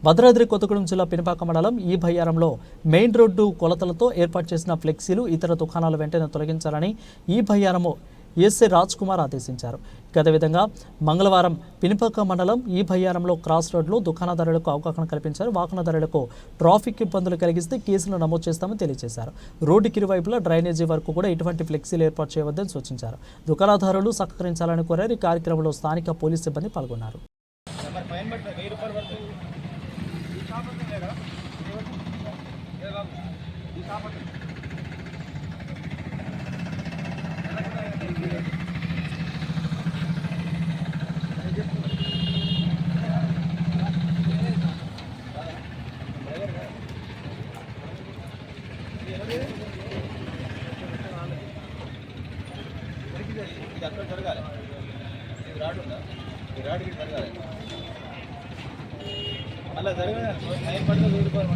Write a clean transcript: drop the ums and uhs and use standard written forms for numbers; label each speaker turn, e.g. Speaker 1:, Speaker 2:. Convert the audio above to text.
Speaker 1: భద్రాద్రి కొత్తగూడెం జిల్లా పినపాక మండలం ఈ భయ్యారంలో మెయిన్ రోడ్డు కొలతలతో ఏర్పాటు చేసిన ఫ్లెక్సీలు ఇతర దుకాణాలు వెంటనే తొలగించాలని ఈ భయ్యారము ఎస్ఐ రాజ్ కుమార్ ఆదేశించారు. అదేవిధంగా మంగళవారం పినపాక మండలం ఈ భయ్యారంలో క్రాస్ రోడ్లో దుకాణదారులకు అవగాహన కల్పించారు. వాహనదారులకు ట్రాఫిక్ ఇబ్బందులు కలిగిస్తే కేసులు నమోదు చేస్తామని తెలియజేశారు. రోడ్డుకి ఇరువైపులా డ్రైనేజీ వరకు కూడా ఎటువంటి ఫ్లెక్సీలు ఏర్పాటు చేయవద్దని సూచించారు. దుకాణదారులు సహకరించాలని కోరారు. ఈ కార్యక్రమంలో స్థానిక పోలీసు సిబ్బంది పాల్గొన్నారు.
Speaker 2: అక్కడ జరగాలి. ఇది రాడు ఉందా? ఈ రాడుకి జరగాలి. అలా జరగాలి. 9 పడితే 1000 రూపాయలు